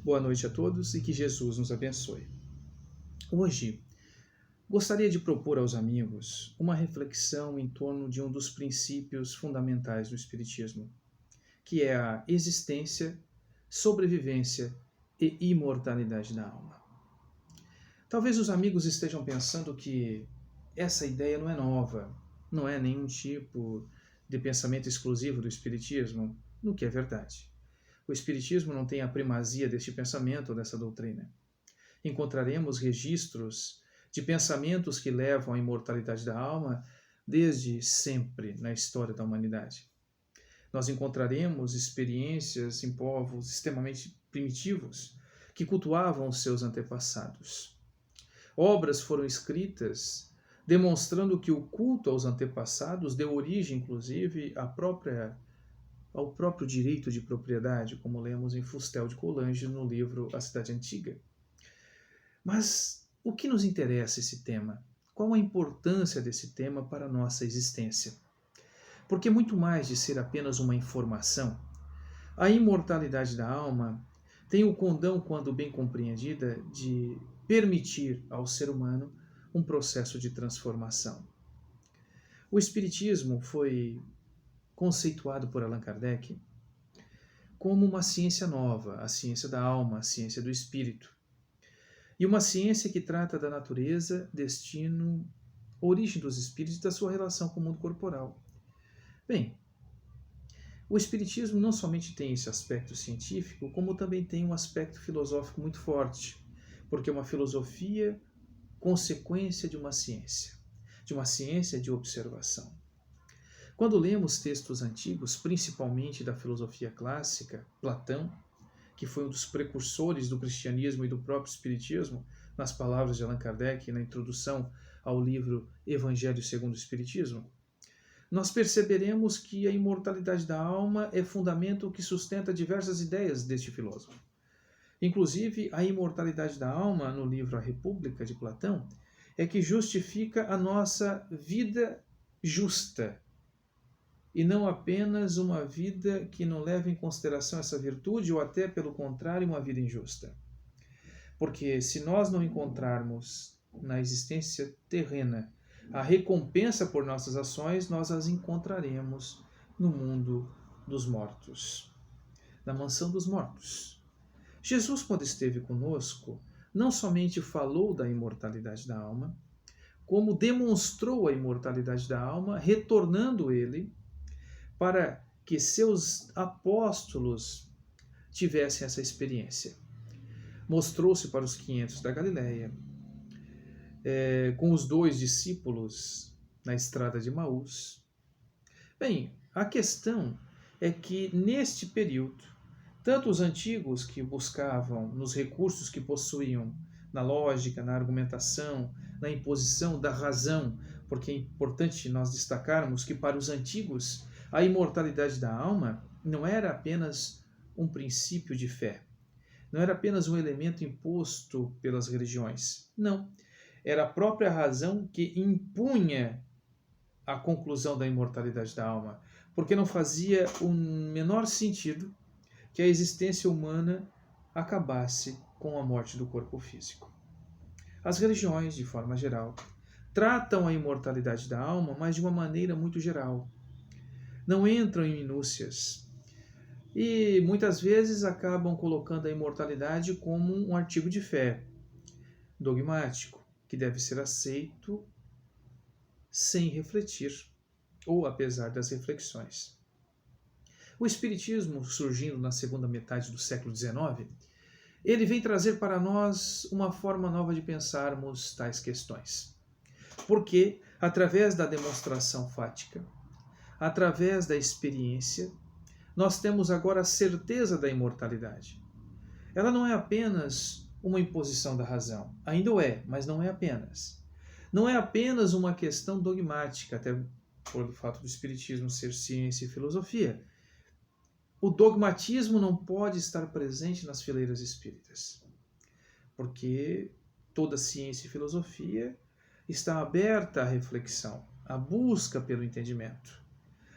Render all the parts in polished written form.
Boa noite a todos e que Jesus nos abençoe. Hoje, gostaria de propor aos amigos uma reflexão em torno de um dos princípios fundamentais do Espiritismo, que é a existência, sobrevivência e imortalidade da alma. Talvez os amigos estejam pensando que essa ideia não é nova, não é nenhum tipo de pensamento exclusivo do Espiritismo, no que é verdade. O Espiritismo não tem a primazia deste pensamento ou dessa doutrina. Encontraremos registros de pensamentos que levam à imortalidade da alma desde sempre na história da humanidade. Nós encontraremos experiências em povos extremamente primitivos que cultuavam os seus antepassados. Obras foram escritas demonstrando que o culto aos antepassados deu origem, inclusive, ao próprio direito de propriedade, como lemos em Fustel de Coulanges no livro A Cidade Antiga. Mas o que nos interessa esse tema? Qual a importância desse tema para a nossa existência? Porque muito mais de ser apenas uma informação, a imortalidade da alma tem o condão, quando bem compreendida, de permitir ao ser humano um processo de transformação. O Espiritismo foi conceituado por Allan Kardec como uma ciência nova, a ciência da alma, a ciência do espírito. E uma ciência que trata da natureza, destino, origem dos espíritos e da sua relação com o mundo corporal. Bem, o Espiritismo não somente tem esse aspecto científico, como também tem um aspecto filosófico muito forte, porque é uma filosofia consequência de uma ciência de observação. Quando lemos textos antigos, principalmente da filosofia clássica, Platão, que foi um dos precursores do cristianismo e do próprio espiritismo, nas palavras de Allan Kardec na introdução ao livro Evangelho segundo o Espiritismo, nós perceberemos que a imortalidade da alma é fundamento que sustenta diversas ideias deste filósofo. Inclusive, a imortalidade da alma, no livro A República de Platão, é que justifica a nossa vida justa, e não apenas uma vida que não leva em consideração essa virtude, ou até, pelo contrário, uma vida injusta. Porque se nós não encontrarmos na existência terrena a recompensa por nossas ações, nós as encontraremos no mundo dos mortos, na mansão dos mortos. Jesus, quando esteve conosco, não somente falou da imortalidade da alma, como demonstrou a imortalidade da alma, retornando ele para que seus apóstolos tivessem essa experiência. Mostrou-se para os 500 da Galileia, com os 2 discípulos na estrada de Emaús. Bem, a questão é que neste período, tanto os antigos que buscavam nos recursos que possuíam, na lógica, na argumentação, na imposição da razão, porque é importante nós destacarmos que para os antigos a imortalidade da alma não era apenas um princípio de fé, não era apenas um elemento imposto pelas religiões. Não, era a própria razão que impunha a conclusão da imortalidade da alma, porque não fazia o menor sentido que a existência humana acabasse com a morte do corpo físico. As religiões, de forma geral, tratam a imortalidade da alma, mas de uma maneira muito geral. Não entram em minúcias e muitas vezes acabam colocando a imortalidade como um artigo de fé dogmático, que deve ser aceito sem refletir ou apesar das reflexões. O Espiritismo, surgindo na segunda metade do século XIX, ele vem trazer para nós uma forma nova de pensarmos tais questões. Porque, através da demonstração fática, através da experiência, nós temos agora a certeza da imortalidade. Ela não é apenas uma imposição da razão. Ainda o é, mas não é apenas. Não é apenas uma questão dogmática, até por o fato do Espiritismo ser ciência e filosofia. O dogmatismo não pode estar presente nas fileiras espíritas, porque toda ciência e filosofia está aberta à reflexão, à busca pelo entendimento.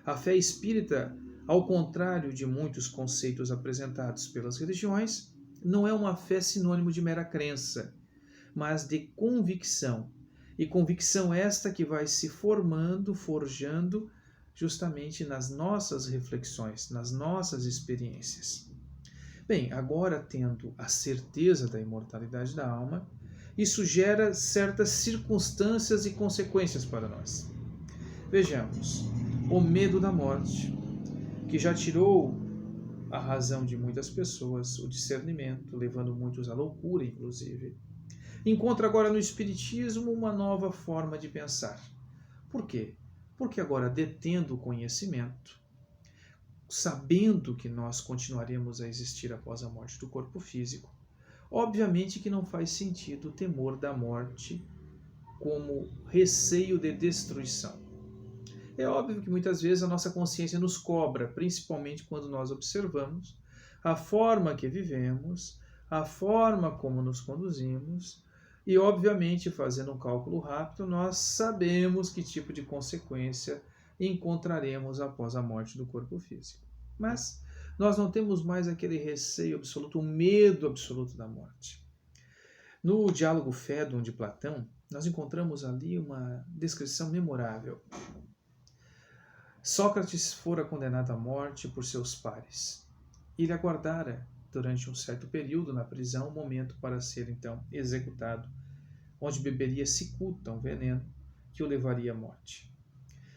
A fé espírita, ao contrário de muitos conceitos apresentados pelas religiões, não é uma fé sinônimo de mera crença, mas de convicção. E convicção esta que vai se formando, forjando, justamente nas nossas reflexões, nas nossas experiências. Bem, agora tendo a certeza da imortalidade da alma, isso gera certas circunstâncias e consequências para nós. Vejamos, o medo da morte, que já tirou a razão de muitas pessoas, o discernimento, levando muitos à loucura, inclusive, encontra agora no Espiritismo uma nova forma de pensar. Por quê? Porque agora, detendo o conhecimento, sabendo que nós continuaremos a existir após a morte do corpo físico, obviamente que não faz sentido o temor da morte como receio de destruição. É óbvio que muitas vezes a nossa consciência nos cobra, principalmente quando nós observamos a forma que vivemos, a forma como nos conduzimos, e obviamente, fazendo um cálculo rápido, nós sabemos que tipo de consequência encontraremos após a morte do corpo físico. Mas nós não temos mais aquele receio absoluto, o medo absoluto da morte. No diálogo Fédon de Platão, nós encontramos ali uma descrição memorável. Sócrates fora condenado à morte por seus pares. Ele aguardara, durante um certo período na prisão, o momento para ser então executado, onde beberia cicuta, um veneno, que o levaria à morte.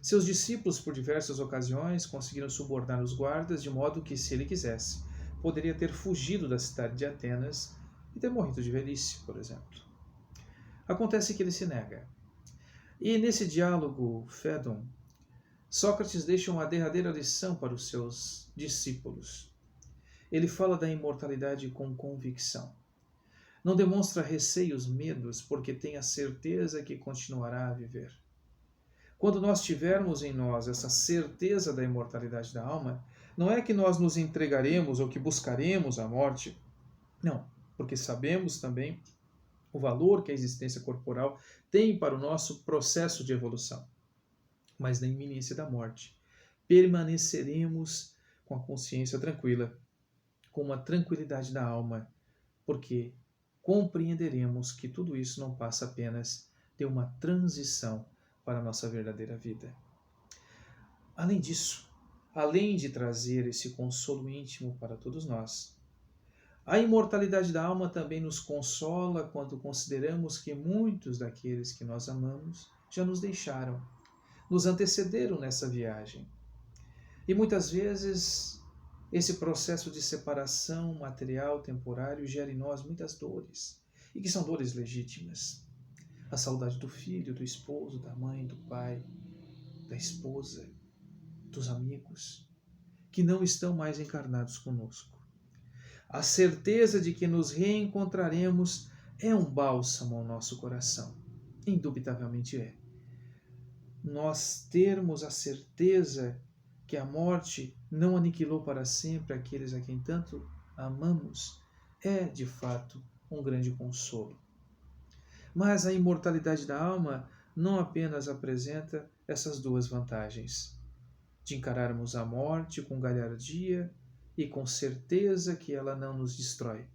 Seus discípulos, por diversas ocasiões, conseguiram subornar os guardas, de modo que, se ele quisesse, poderia ter fugido da cidade de Atenas e ter morrido de velhice, por exemplo. Acontece que ele se nega. E nesse diálogo Fédon, Sócrates deixa uma derradeira lição para os seus discípulos. Ele fala da imortalidade com convicção. Não demonstra receios, medos, porque tem a certeza que continuará a viver. Quando nós tivermos em nós essa certeza da imortalidade da alma, não é que nós nos entregaremos ou que buscaremos a morte. Não, porque sabemos também o valor que a existência corporal tem para o nosso processo de evolução. Mas na iminência da morte, permaneceremos com a consciência tranquila, com uma tranquilidade da alma, porque compreenderemos que tudo isso não passa apenas de uma transição para a nossa verdadeira vida. Além disso, além de trazer esse consolo íntimo para todos nós, a imortalidade da alma também nos consola quando consideramos que muitos daqueles que nós amamos já nos deixaram, nos antecederam nessa viagem. E muitas vezes esse processo de separação material, temporário, gera em nós muitas dores, e que são dores legítimas. A saudade do filho, do esposo, da mãe, do pai, da esposa, dos amigos, que não estão mais encarnados conosco. A certeza de que nos reencontraremos é um bálsamo ao nosso coração. Indubitavelmente é. Nós termos a certeza que a morte não aniquilou para sempre aqueles a quem tanto amamos é, de fato, um grande consolo. Mas a imortalidade da alma não apenas apresenta essas duas vantagens, de encararmos a morte com galhardia e com certeza que ela não nos destrói,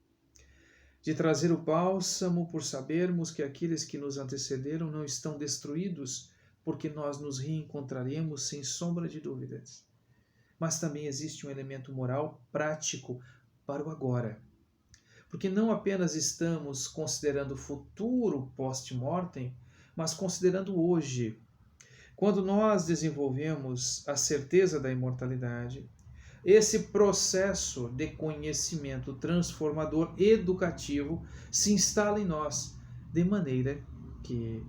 de trazer o bálsamo por sabermos que aqueles que nos antecederam não estão destruídos, porque nós nos reencontraremos sem sombra de dúvidas. Mas também existe um elemento moral prático para o agora, porque não apenas estamos considerando o futuro post-mortem, mas considerando hoje. Quando nós desenvolvemos a certeza da imortalidade, esse processo de conhecimento transformador educativo se instala em nós, de maneira que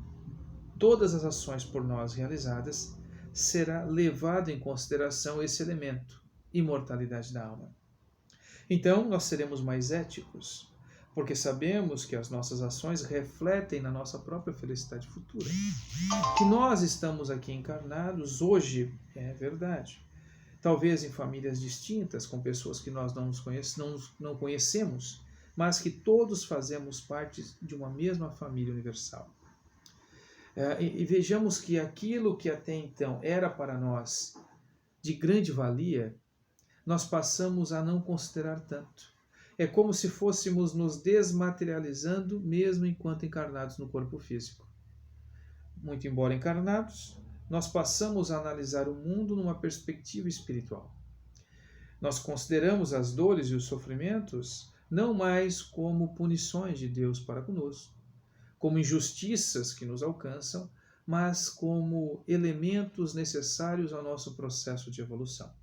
todas as ações por nós realizadas será levado em consideração esse elemento, imortalidade da alma. Então, nós seremos mais éticos, porque sabemos que as nossas ações refletem na nossa própria felicidade futura. Que nós estamos aqui encarnados hoje é verdade. Talvez em famílias distintas, com pessoas que nós não conhecemos, mas que todos fazemos parte de uma mesma família universal. E vejamos que aquilo que até então era para nós de grande valia, nós passamos a não considerar tanto. É como se fôssemos nos desmaterializando mesmo enquanto encarnados no corpo físico. Muito embora encarnados, nós passamos a analisar o mundo numa perspectiva espiritual. Nós consideramos as dores e os sofrimentos não mais como punições de Deus para conosco, como injustiças que nos alcançam, mas como elementos necessários ao nosso processo de evolução.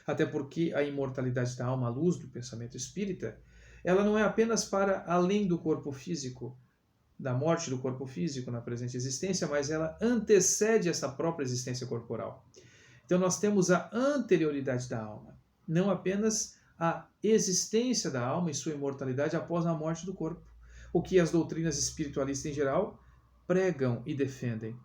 Até porque a imortalidade da alma à luz do pensamento espírita, ela não é apenas para além do corpo físico, da morte do corpo físico na presente existência, mas ela antecede essa própria existência corporal. Então nós temos a anterioridade da alma, não apenas a existência da alma e sua imortalidade após a morte do corpo, o que as doutrinas espiritualistas em geral pregam e defendem.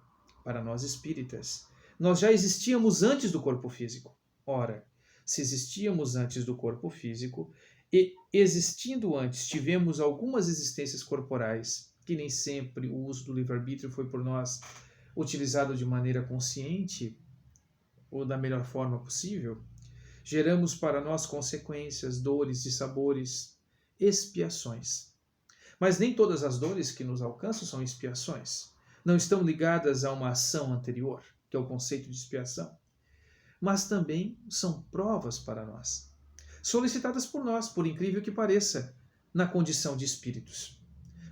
Para nós espíritas, nós já existíamos antes do corpo físico. Ora, se existíamos antes do corpo físico e existindo antes tivemos algumas existências corporais, que nem sempre o uso do livre-arbítrio foi por nós utilizado de maneira consciente ou da melhor forma possível, geramos para nós consequências, dores e sabores, expiações. Mas nem todas as dores que nos alcançam são expiações. Não estão ligadas a uma ação anterior, que é o conceito de expiação. Mas também são provas para nós, solicitadas por nós, por incrível que pareça, na condição de espíritos.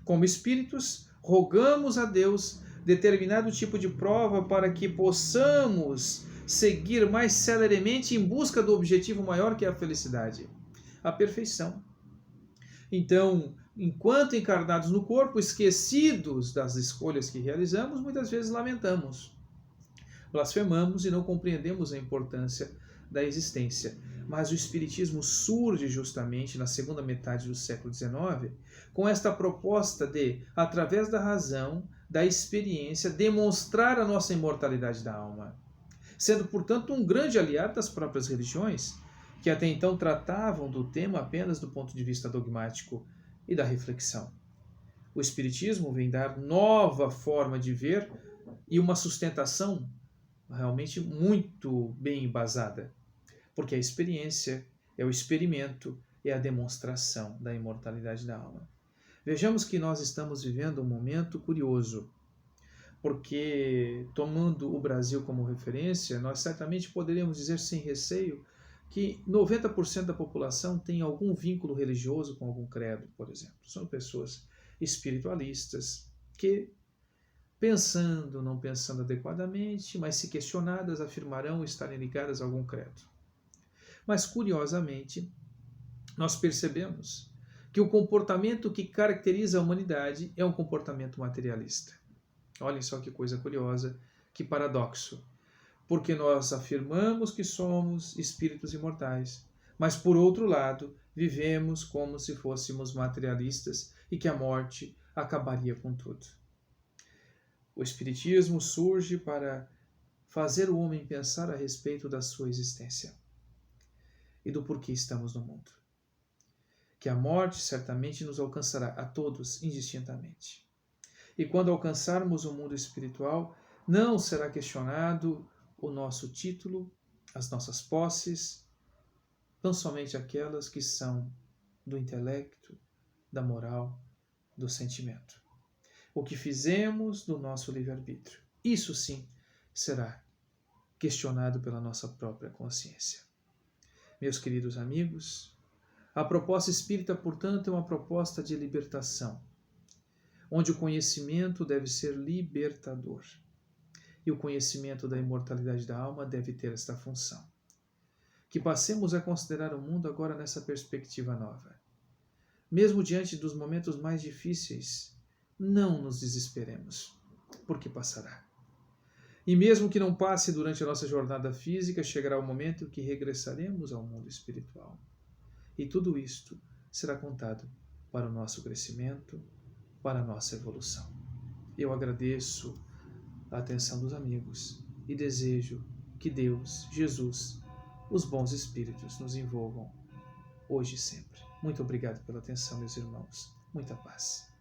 Como espíritos, rogamos a Deus determinado tipo de prova para que possamos seguir mais celeremente em busca do objetivo maior que é a felicidade, a perfeição. Então, enquanto encarnados no corpo, esquecidos das escolhas que realizamos, muitas vezes lamentamos, blasfemamos e não compreendemos a importância da existência. Mas o Espiritismo surge justamente na segunda metade do século XIX com esta proposta de, através da razão, da experiência, demonstrar a nossa imortalidade da alma, sendo, portanto, um grande aliado das próprias religiões, que até então tratavam do tema apenas do ponto de vista dogmático e da reflexão. O Espiritismo vem dar nova forma de ver e uma sustentação realmente muito bem embasada, porque a experiência é o experimento, é a demonstração da imortalidade da alma. Vejamos que nós estamos vivendo um momento curioso, porque, tomando o Brasil como referência, nós certamente poderíamos dizer sem receio que 90% da população tem algum vínculo religioso com algum credo, por exemplo. São pessoas espiritualistas que, pensando, não pensando adequadamente, mas se questionadas, afirmarão estarem ligadas a algum credo. Mas, curiosamente, nós percebemos que o comportamento que caracteriza a humanidade é um comportamento materialista. Olhem só que coisa curiosa, que paradoxo. Porque nós afirmamos que somos espíritos imortais, mas, por outro lado, vivemos como se fôssemos materialistas e que a morte acabaria com tudo. O Espiritismo surge para fazer o homem pensar a respeito da sua existência e do porquê estamos no mundo. Que a morte certamente nos alcançará a todos indistintamente. E quando alcançarmos o mundo espiritual, não será questionado o nosso título, as nossas posses, tão somente aquelas que são do intelecto, da moral, do sentimento. O que fizemos do nosso livre-arbítrio. Isso sim será questionado pela nossa própria consciência. Meus queridos amigos, a proposta espírita, portanto, é uma proposta de libertação, onde o conhecimento deve ser libertador. E o conhecimento da imortalidade da alma deve ter esta função. Que passemos a considerar o mundo agora nessa perspectiva nova. Mesmo diante dos momentos mais difíceis, não nos desesperemos, porque passará. E mesmo que não passe durante a nossa jornada física, chegará o momento em que regressaremos ao mundo espiritual. E tudo isto será contado para o nosso crescimento, para a nossa evolução. Eu agradeço a atenção dos amigos e desejo que Deus, Jesus, os bons espíritos nos envolvam hoje e sempre. Muito obrigado pela atenção, meus irmãos. Muita paz.